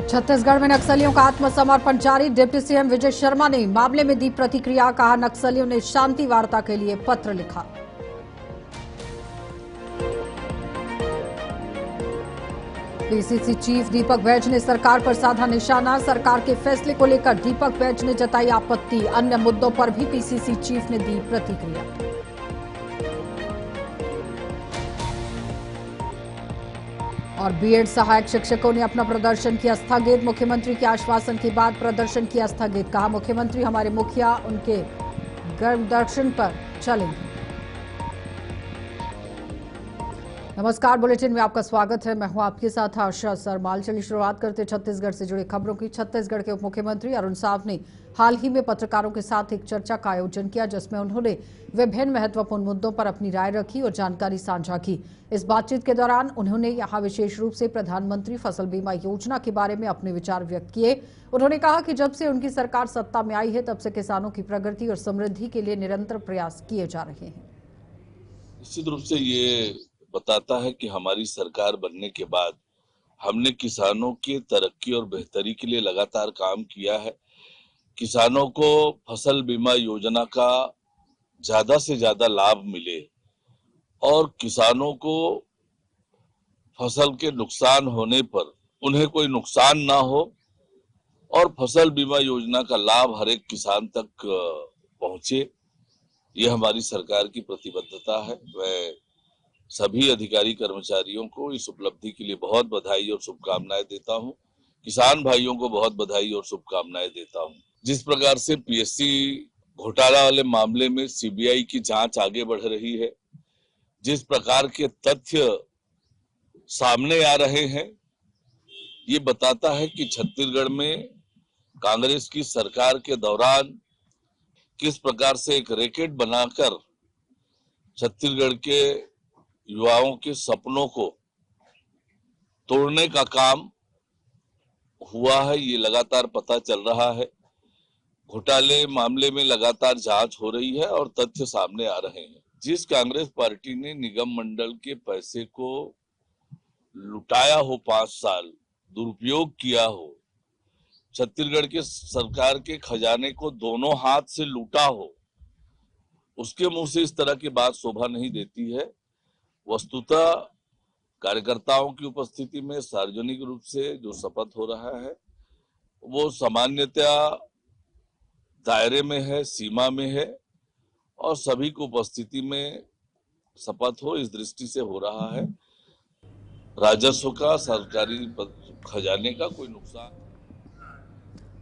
छत्तीसगढ़ में नक्सलियों का आत्मसमर्पण जारी। डिप्टी सीएम विजय शर्मा ने मामले में दी प्रतिक्रिया। कहा, नक्सलियों ने शांति वार्ता के लिए पत्र लिखा। पीसीसी चीफ दीपक बैज ने सरकार पर साधा निशाना। सरकार के फैसले को लेकर दीपक बैज ने जताई आपत्ति। अन्य मुद्दों पर भी पीसीसी चीफ ने दी प्रतिक्रिया। और बीएड सहायक शिक्षकों ने अपना प्रदर्शन किया स्थगित। मुख्यमंत्री के आश्वासन के बाद प्रदर्शन किया स्थगित। कहा, मुख्यमंत्री हमारे मुखिया, उनके गर्भदर्शन पर चलेंगे। नमस्कार, बुलेटिन में आपका स्वागत है। मैं हूं आपके साथ आशा सरमाल। चलिए शुरुआत करते छत्तीसगढ़ से जुड़ी खबरों की। छत्तीसगढ़ के उप मुख्यमंत्री अरुण साव ने हाल ही में पत्रकारों के साथ एक चर्चा का आयोजन किया, जिसमें उन्होंने विभिन्न महत्वपूर्ण मुद्दों पर अपनी राय रखी और जानकारी साझा की। इस बातचीत के दौरान उन्होंने यहां विशेष रूप से प्रधानमंत्री फसल बीमा योजना के बारे में अपने विचार व्यक्त किए। उन्होंने कहा कि जब से उनकी सरकार सत्ता में आई है, तब से किसानों की प्रगति और समृद्धि के लिए निरंतर प्रयास किए जा रहे हैं। निश्चित रूप से ये बताता है कि हमारी सरकार बनने के बाद हमने किसानों की तरक्की और बेहतरी के लिए लगातार काम किया है। किसानों को फसल बीमा योजना का ज्यादा से ज्यादा लाभ मिले और किसानों को फसल के नुकसान होने पर उन्हें कोई नुकसान ना हो और फसल बीमा योजना का लाभ हर एक किसान तक पहुंचे, ये हमारी सरकार की प्रतिबद्धता है। मैं सभी अधिकारी कर्मचारियों को इस उपलब्धि के लिए बहुत बधाई और शुभकामनाएं देता हूं। किसान भाइयों को बहुत बधाई और शुभकामनाएं देता हूं। जिस प्रकार से पीएससी घोटाला वाले मामले में सीबीआई की जांच आगे बढ़ रही है, जिस प्रकार के तथ्य सामने आ रहे हैं, ये बताता है कि छत्तीसगढ़ में कांग्रेस की सरकार के दौरान किस प्रकार से एक रैकेट बनाकर छत्तीसगढ़ के युवाओं के सपनों को तोड़ने का काम हुआ है, ये लगातार पता चल रहा है। घोटाले मामले में लगातार जांच हो रही है और तथ्य सामने आ रहे हैं। जिस कांग्रेस पार्टी ने निगम मंडल के पैसे को लुटाया हो, 5 साल दुरुपयोग किया हो, छत्तीसगढ़ के सरकार के खजाने को दोनों हाथ से लूटा हो, उसके मुंह से इस तरह की बात शोभा नहीं देती है। वस्तुतः कार्यकर्ताओं की उपस्थिति में सार्वजनिक रूप से जो शपथ हो रहा है वो सामान्यतया दायरे में है, सीमा में है और सभी को उपस्थिति में शपथ हो, इस दृष्टि से हो रहा है। राजस्व का, सरकारी खजाने का कोई नुकसान।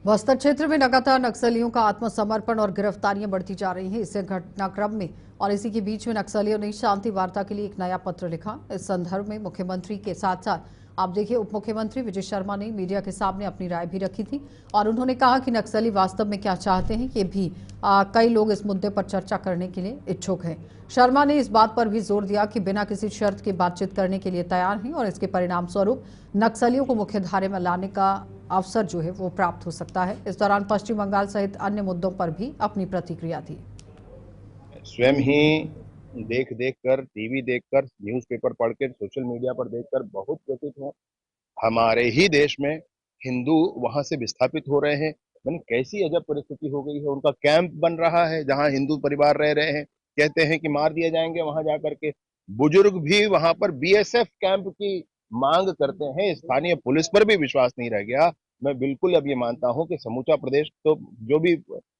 बस्तर क्षेत्र में लगातार नक्सलियों का आत्मसमर्पण और गिरफ्तारियां बढ़ती जा रही हैं। इसी घटनाक्रम में और इसी के बीच में नक्सलियों ने शांति वार्ता के लिए एक नया पत्र लिखा। इस संदर्भ में मुख्यमंत्री के साथ साथ आप देखिए, उप मुख्यमंत्री विजय शर्मा ने मीडिया के सामने अपनी राय भी रखी थी और उन्होंने कहा कि नक्सली वास्तव में क्या चाहते हैं, ये भी कई लोग इस मुद्दे पर चर्चा करने के लिए इच्छुक हैं। शर्मा ने इस बात पर भी जोर दिया कि बिना किसी शर्त के बातचीत करने के लिए तैयार हैं और इसके परिणाम स्वरूप नक्सलियों को मुख्यधारे में लाने का अवसर जो है वो प्राप्त हो सकता है। इस दौरान पश्चिम बंगाल सहित अन्य मुद्दों पर भी अपनी प्रतिक्रिया दी। स्वयं ही देख कर, टीवी देखकर, न्यूज़पेपर पढ़ के, सोशल मीडिया पर देखकर बहुत व्यथित हूँ। हमारे ही देश में हिंदू वहां से विस्थापित हो रहे हैं। मैंने कैसी अजब परिस्थिति हो गई है। उनका कैंप बन रहा है जहां हिंदू परिवार रह रहे हैं। कहते हैं कि मार दिए जाएंगे वहां जाकर के। बुजुर्ग भी वहां पर बीएसएफ कैंप की मांग करते हैं। स्थानीय पुलिस पर भी विश्वास नहीं रह गया। मैं बिल्कुल अब ये मानता हूं कि समूचा प्रदेश तो जो भी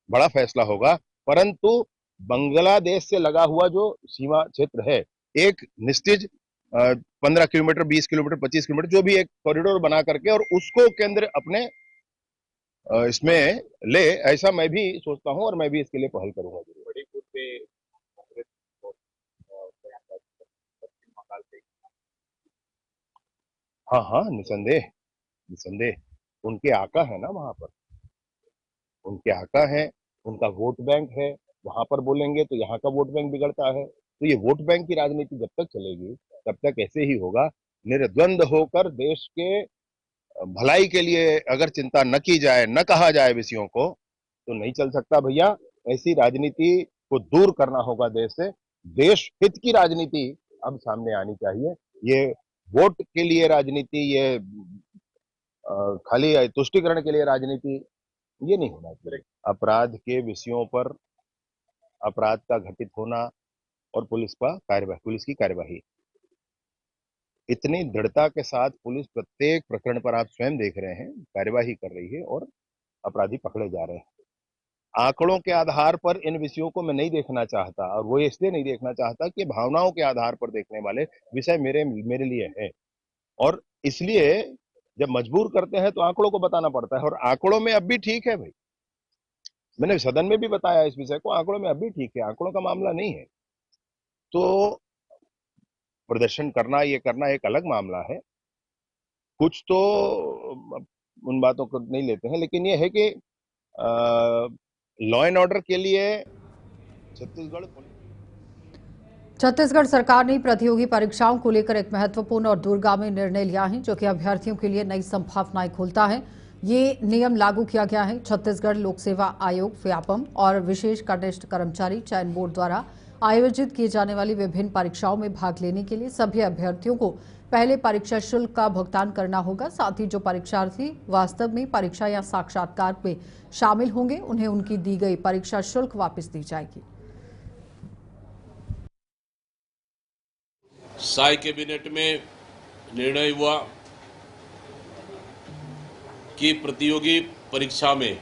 बड़ा फैसला होगा, परंतु बांग्लादेश से लगा हुआ जो सीमा क्षेत्र है, एक निश्चित 15 किलोमीटर, 20 किलोमीटर, 25 किलोमीटर, जो भी एक कॉरिडोर बना करके और उसको केंद्र अपने इसमें ले, ऐसा मैं भी सोचता हूं और मैं भी इसके लिए पहल करूंगा जरूर। हाँ हाँ, निसंदेह निसंदेह। उनके आका है ना वहां पर, उनके आका है, उनका वोट बैंक है। वहां पर बोलेंगे तो यहाँ का वोट बैंक बिगड़ता है। तो ये वोट बैंक की राजनीति जब तक चलेगी तब तक ऐसे ही होगा। निर्द्वंद होकर देश के भलाई के लिए अगर चिंता न की जाए, न कहा जाए विषयों को, तो नहीं चल सकता भैया। ऐसी राजनीति को दूर करना होगा देश से। देश हित की राजनीति अब सामने आनी चाहिए। ये वोट के लिए राजनीति, ये खाली तुष्टिकरण के लिए राजनीति, ये नहीं होना चाहिए। अपराध के विषयों पर अपराध का घटित होना और पुलिस की कार्यवाही, इतनी दृढ़ता के साथ पुलिस प्रत्येक प्रकरण पर आप स्वयं देख रहे हैं कार्यवाही कर रही है और अपराधी पकड़े जा रहे हैं। आंकड़ों के आधार पर इन विषयों को मैं नहीं देखना चाहता, और वो इसलिए नहीं देखना चाहता कि भावनाओं के आधार पर देखने वाले विषय मेरे मेरे लिए है, और इसलिए जब मजबूर करते हैं तो आंकड़ों को बताना पड़ता है। और आंकड़ों में अब भी ठीक है भाई, मैंने सदन में भी बताया इस विषय को, आंकड़ों में अब भी ठीक है, आंकड़ों का मामला नहीं है। तो प्रदर्शन करना, ये करना एक अलग मामला है। कुछ तो उन बातों को नहीं लेते हैं, लेकिन ये है कि लॉ एंड ऑर्डर के लिए छत्तीसगढ़ छत्तीसगढ़ सरकार ने प्रतियोगी परीक्षाओं को लेकर एक महत्वपूर्ण और दूरगामी निर्णय लिया है, जो कि अभ्यर्थियों के लिए नई संभावनाएं खोलता है। ये नियम लागू किया गया है छत्तीसगढ़ लोक सेवा आयोग व्यापम और विशेष कनिष्ठ कर्मचारी चयन बोर्ड द्वारा आयोजित की जाने वाली विभिन्न परीक्षाओं में भाग लेने के लिए सभी अभ्यर्थियों को पहले परीक्षा शुल्क का भुगतान करना होगा। साथ ही जो परीक्षार्थी वास्तव में परीक्षा या साक्षात्कार में शामिल होंगे, उन्हें उनकी दी गई परीक्षा शुल्क वापस दी जाएगी। साय कैबिनेट में निर्णय हुआ कि प्रतियोगी परीक्षा में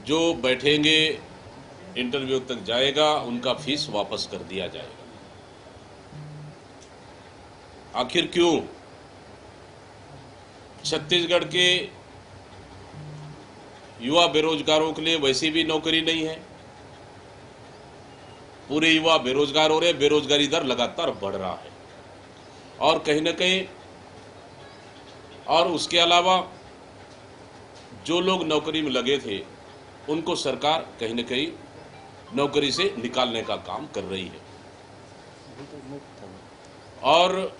जो बैठेंगे, इंटरव्यू तक जाएगा, उनका फीस वापस कर दिया जाएगा। आखिर क्यों? छत्तीसगढ़ के युवा बेरोजगारों के लिए वैसे भी नौकरी नहीं है, पूरे युवा बेरोजगार हो रहे, बेरोजगारी दर लगातार बढ़ रहा है, और कहीं न कहीं और उसके अलावा जो लोग नौकरी में लगे थे उनको सरकार कहीं न कहीं नौकरी से निकालने का काम कर रही है। और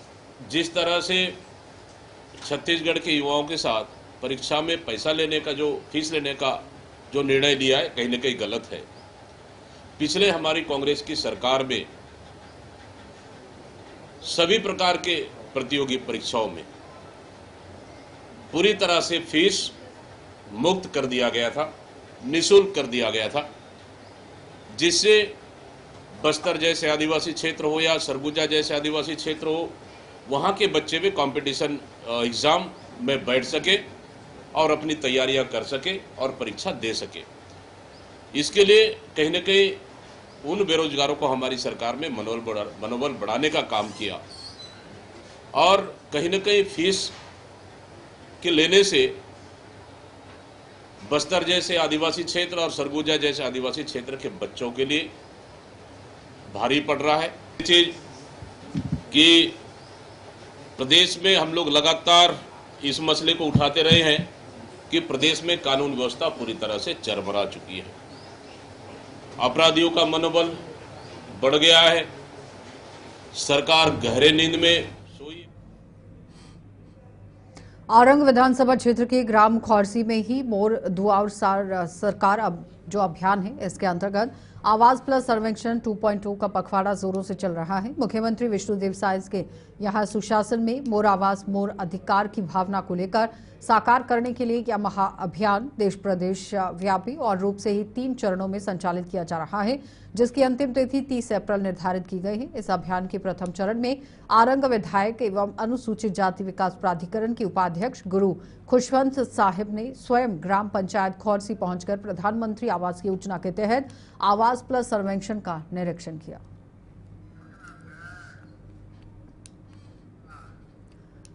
जिस तरह से छत्तीसगढ़ के युवाओं के साथ परीक्षा में पैसा लेने का, जो फीस लेने का जो निर्णय लिया है, कहीं न कहीं गलत है। पिछले हमारी कांग्रेस की सरकार में सभी प्रकार के प्रतियोगी परीक्षाओं में पूरी तरह से फीस मुक्त कर दिया गया था, निःशुल्क कर दिया गया था, जिससे बस्तर जैसे आदिवासी क्षेत्र हो या सरगुजा जैसे आदिवासी क्षेत्र हो, वहाँ के बच्चे भी कंपटीशन एग्जाम में बैठ सके और अपनी तैयारियां कर सके और परीक्षा दे सके। इसके लिए कहीं न कहीं उन बेरोजगारों को हमारी सरकार में मनोबल बढ़ाने का काम किया, और कहीं न कहीं फीस के लेने से बस्तर जैसे आदिवासी क्षेत्र और सरगुजा जैसे आदिवासी क्षेत्र के बच्चों के लिए भारी पड़ रहा है। चीज कि प्रदेश में हम लोग लगातार इस मसले को उठाते रहे हैं कि प्रदेश में कानून व्यवस्था पूरी तरह से चरमरा चुकी है, अपराधियों का मनोबल बढ़ गया है, सरकार गहरे नींद में सोई। औरंग विधानसभा क्षेत्र के ग्राम खौरसी में ही मोर दुआर सरकार जो अभियान है, इसके अंतर्गत आवास प्लस सर्वेक्षण 2.2 का पखवाड़ा जोरों से चल रहा है। मुख्यमंत्री विष्णुदेव साय के यहां सुशासन में मोर आवास मोर अधिकार की भावना को लेकर साकार करने के लिए यह महाअभियान देश प्रदेश व्यापी और रूप से ही 3 चरणों में संचालित किया जा रहा है, जिसकी अंतिम तिथि 30 अप्रैल निर्धारित की गई है। इस अभियान के प्रथम चरण में आरंग विधायक एवं अनुसूचित जाति विकास प्राधिकरण के उपाध्यक्ष गुरु खुशवंत साहिब ने स्वयं ग्राम पंचायत खौरसी पहुंचकर प्रधानमंत्री आवास योजना के तहत आवास प्लस सर्वेक्षण का निरीक्षण किया।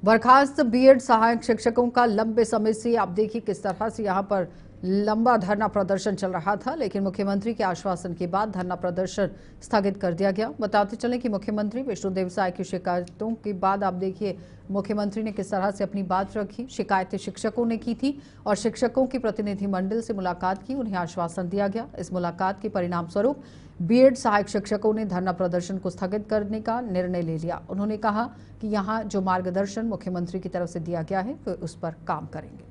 बर्खास्त बीएड सहायक शिक्षकों का लंबे समय से आप देखिए किस तरह से यहां पर लंबा धरना प्रदर्शन चल रहा था, लेकिन मुख्यमंत्री के आश्वासन के बाद धरना प्रदर्शन स्थगित कर दिया गया। बताते चलें कि मुख्यमंत्री विष्णुदेव साय की शिकायतों के बाद आप देखिए मुख्यमंत्री ने किस तरह से अपनी बात रखी। शिकायतें शिक्षकों ने की थी और शिक्षकों की प्रतिनिधिमंडल से मुलाकात की, उन्हें आश्वासन दिया गया। इस मुलाकात के परिणाम स्वरूप बीएड सहायक शिक्षकों ने धरना प्रदर्शन को स्थगित करने का निर्णय ले लिया। उन्होंने कहा कि यहां जो मार्गदर्शन मुख्यमंत्री की तरफ से दिया गया है, वे उस पर काम करेंगे।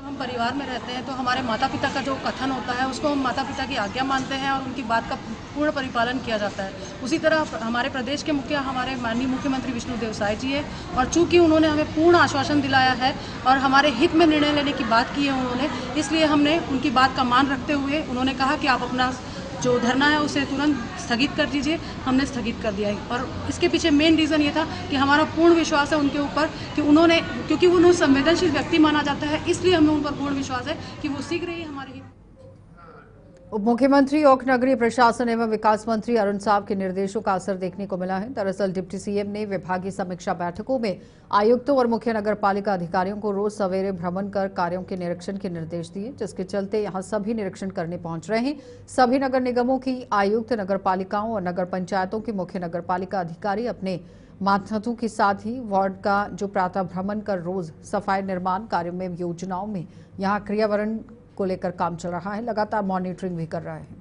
जब हम परिवार में रहते हैं तो हमारे माता पिता का जो कथन होता है उसको हम माता पिता की आज्ञा मानते हैं और उनकी बात का पूर्ण परिपालन किया जाता है। उसी तरह हमारे प्रदेश के मुखिया हमारे माननीय मुख्यमंत्री विष्णुदेव साय जी है और चूंकि उन्होंने हमें पूर्ण आश्वासन दिलाया है और हमारे हित में निर्णय लेने की बात की है उन्होंने, इसलिए हमने उनकी बात का मान रखते हुए उन्होंने कहा कि आप अपना जो धरना है उसे तुरंत स्थगित कर दीजिए। हमने स्थगित कर दिया है और इसके पीछे मेन रीज़न ये था कि हमारा पूर्ण विश्वास है उनके ऊपर कि उन्होंने, क्योंकि उन्होंने संवेदनशील व्यक्ति माना जाता है, इसलिए हमें उन पर पूर्ण विश्वास है कि वो शीघ्र ही हमारे उप मुख्यमंत्री और नगरीय प्रशासन एवं विकास मंत्री अरुण साव के निर्देशों का असर देखने को मिला है। दरअसल डिप्टी सीएम ने विभागीय समीक्षा बैठकों में आयुक्तों और मुख्य नगर पालिका अधिकारियों को रोज सवेरे भ्रमण कर कार्यों के निरीक्षण के निर्देश दिए, जिसके चलते यहां सभी निरीक्षण करने पहुंच रहे हैं। सभी नगर निगमों की आयुक्त, नगर पालिकाओं और नगर पंचायतों के मुख्य नगर पालिका अधिकारी अपने मातहतों के साथ ही वार्ड का जो प्रातः भ्रमण कर रोज सफाई, निर्माण कार्यों में, योजनाओं में यहाँ क्रियावरण को लेकर काम चल रहा है। लगातार मॉनिटरिंग भी कर रहे हैं।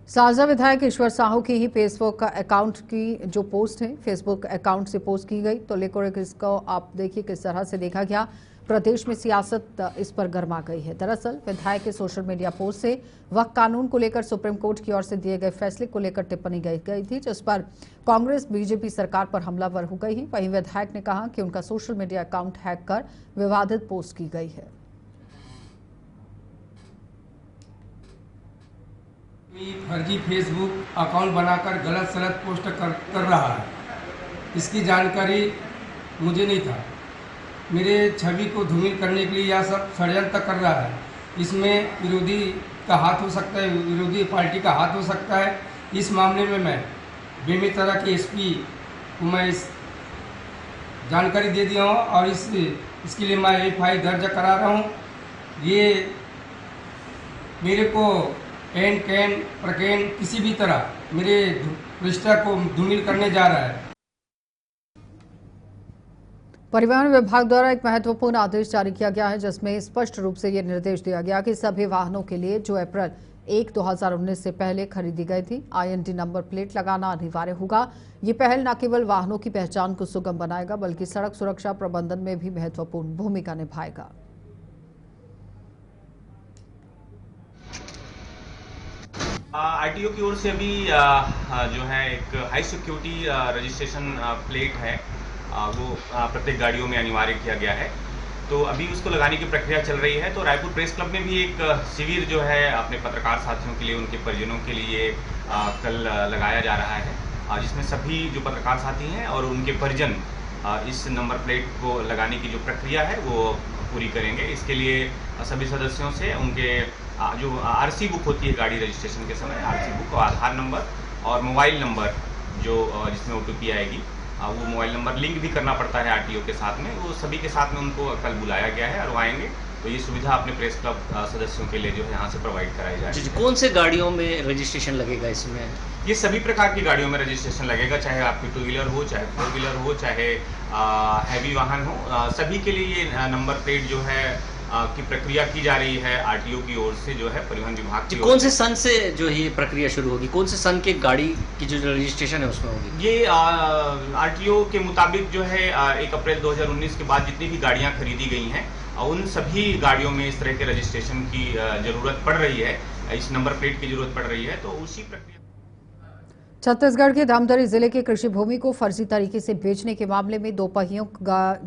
साजा विधायक ईश्वर साहू की ही फेसबुक अकाउंट की जो पोस्ट है, फेसबुक अकाउंट से पोस्ट की गई तो लेकर इसको आप देखिए किस तरह से देखा गया। प्रदेश में सियासत इस पर गर्मा गई है। दरअसल विधायक के सोशल मीडिया पोस्ट से वक्फ कानून को लेकर सुप्रीम कोर्ट की ओर से दिए गए फैसले को लेकर टिप्पणी गई थी, जिस पर कांग्रेस बीजेपी सरकार पर हमलावर हो गई है। वहीं विधायक ने कहा कि उनका सोशल मीडिया अकाउंट हैक कर विवादित पोस्ट की गई है। फर्जी फेसबुक अकाउंट बनाकर गलत सलत पोस्ट कर रहा है, इसकी जानकारी मुझे नहीं था। मेरे छवि को धूमिल करने के लिए यह सब षड्यंत्र कर रहा है। इसमें विरोधी का हाथ हो सकता है, विरोधी पार्टी का हाथ हो सकता है। इस मामले में मैं बेमेतरा के एसपी को मैं इस जानकारी दे दिया हूँ और इसके लिए मैं एफआईआर दर्ज करा रहा हूँ। ये मेरे को एन कैन प्रकेन किसी भी तरह मेरे प्रतिष्ठा को धूमिल करने जा रहा है। परिवहन विभाग द्वारा एक महत्वपूर्ण आदेश जारी किया गया है, जिसमें स्पष्ट रूप से यह निर्देश दिया गया कि सभी वाहनों के लिए जो अप्रैल 1, 2019 से पहले खरीदी गई थी, IND नंबर प्लेट लगाना अनिवार्य होगा। ये पहल न केवल वाहनों की पहचान को सुगम बनाएगा, बल्कि सड़क सुरक्षा प्रबंधन में भी महत्वपूर्ण भूमिका निभाएगा। आरटीओ की ओर से अभी जो है एक हाई सिक्योरिटी रजिस्ट्रेशन प्लेट है, वो प्रत्येक गाड़ियों में अनिवार्य किया गया है। तो अभी उसको लगाने की प्रक्रिया चल रही है। तो रायपुर प्रेस क्लब में भी एक शिविर जो है अपने पत्रकार साथियों के लिए, उनके परिजनों के लिए कल लगाया जा रहा है, जिसमें सभी जो पत्रकार साथी हैं और उनके परिजन इस नंबर प्लेट को लगाने की जो प्रक्रिया है वो पूरी करेंगे। इसके लिए सभी सदस्यों से उनके जो आरसी बुक होती है गाड़ी रजिस्ट्रेशन के समय, आरसी बुक और आधार नंबर और मोबाइल नंबर जो जिसमें OTP आएगी, वो मोबाइल नंबर लिंक भी करना पड़ता है आरटीओ के साथ में, वो सभी के साथ में उनको कल बुलाया गया है और वो आएंगे। तो ये सुविधा अपने प्रेस क्लब सदस्यों के लिए जो है यहाँ से प्रोवाइड कराई जाएगी। कौन से गाड़ियों में रजिस्ट्रेशन लगेगा इसमें? ये सभी प्रकार की गाड़ियों में रजिस्ट्रेशन लगेगा, चाहे आपकी 2 व्हीलर हो, चाहे 4 व्हीलर हो, चाहे हैवी वाहन हो, सभी के लिए ये नंबर प्लेट जो है की प्रक्रिया की जा रही है आरटीओ की ओर से, जो है परिवहन विभाग की ओर से। कौन से सन से जो ये प्रक्रिया शुरू होगी? कौन से सन के गाड़ी की जो रजिस्ट्रेशन है उसमें होगी? ये आरटीओ के मुताबिक जो है 1 अप्रैल 2019 के बाद जितनी भी गाड़ियां खरीदी गई हैं उन सभी गाड़ियों में इस तरह के रजिस्ट्रेशन की जरूरत पड़ रही है, इस नंबर प्लेट की जरूरत पड़ रही है। तो उसी प्रक्रिया छत्तीसगढ़ के धमतरी जिले की कृषि भूमि को फर्जी तरीके से बेचने के मामले में 2 पहियों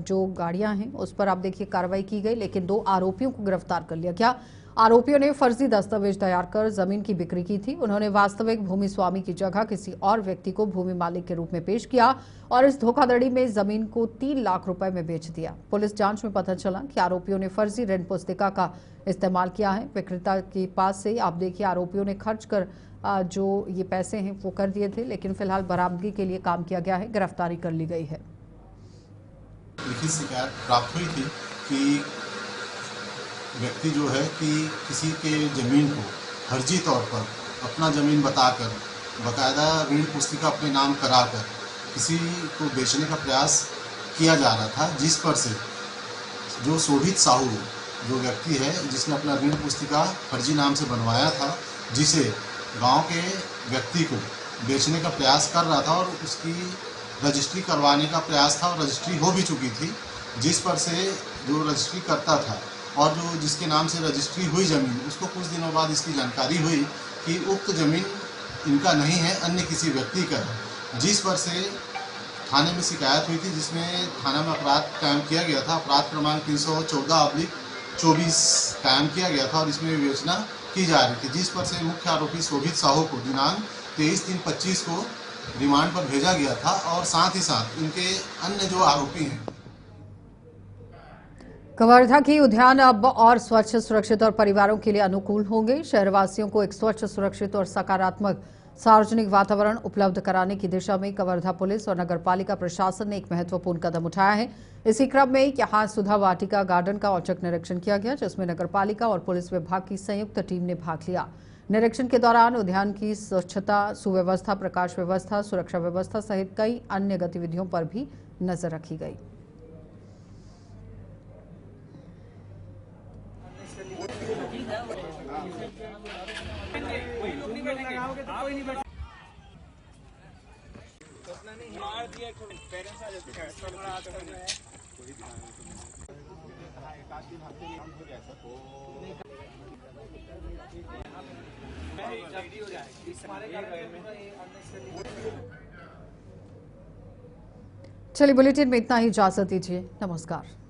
जो गाड़ियां हैं उस पर आप देखिए कार्रवाई की गई, लेकिन 2 आरोपियों को गिरफ्तार कर लिया गया। आरोपियों ने फर्जी दस्तावेज तैयार कर जमीन की बिक्री की थी। उन्होंने वास्तविक भूमि स्वामी की जगह किसी और व्यक्ति को भूमि मालिक के रूप में पेश किया और इस धोखाधड़ी में जमीन को 3 लाख रुपए में बेच दिया। पुलिस जांच में पता चला कि आरोपियों ने फर्जी ऋण पुस्तिका का इस्तेमाल किया है। विक्रेता के पास से आप देखिए आरोपियों ने खर्च कर जो ये पैसे हैं वो कर दिए थे, लेकिन फिलहाल बरामदगी के लिए काम किया गया है, गिरफ्तारी कर ली गई है। लिखित शिकायत प्राप्त हुई थी कि व्यक्ति जो है कि किसी के ज़मीन को फर्जी तौर पर अपना ज़मीन बताकर बाकायदा ऋण पुस्तिका अपने नाम कराकर किसी को बेचने का प्रयास किया जा रहा था, जिस पर से जो शोभित साहू जो व्यक्ति है जिसने अपना ऋण पुस्तिका फर्जी नाम से बनवाया था, जिसे गांव के व्यक्ति को बेचने का प्रयास कर रहा था और उसकी रजिस्ट्री करवाने का प्रयास था और रजिस्ट्री हो भी चुकी थी, जिस पर से जो रजिस्ट्री करता था और जो जिसके नाम से रजिस्ट्री हुई ज़मीन, उसको कुछ दिनों बाद इसकी जानकारी हुई कि उक्त ज़मीन इनका नहीं है, अन्य किसी व्यक्ति का है, जिस पर से थाने में शिकायत हुई थी, जिसमें थाना में अपराध कायम किया गया था। अपराध क्रमांक 314/24 कायम किया गया था और इसमें विवेचना की जा रही थी, जिस पर से मुख्य आरोपी शोभित साहू को दिनांक 23/3/25 को रिमांड पर भेजा गया था और साथ ही साथ इनके अन्य जो आरोपी हैं। कवर्धा के उद्यान अब और स्वच्छ, सुरक्षित और परिवारों के लिए अनुकूल होंगे। शहरवासियों को एक स्वच्छ, सुरक्षित और सकारात्मक सार्वजनिक वातावरण उपलब्ध कराने की दिशा में कवर्धा पुलिस और नगरपालिका प्रशासन ने एक महत्वपूर्ण कदम उठाया है। इसी क्रम में यहां सुधा वाटिका गार्डन का औचक निरीक्षण किया गया, जिसमें नगरपालिका और पुलिस विभाग की संयुक्त टीम ने भाग लिया। निरीक्षण के दौरान उद्यान की स्वच्छता, सुव्यवस्था, प्रकाश व्यवस्था, सुरक्षा व्यवस्था सहित कई अन्य गतिविधियों पर भी नजर रखी गई। चलिए, बुलेटिन में इतना ही, इजाजत दीजिए। नमस्कार।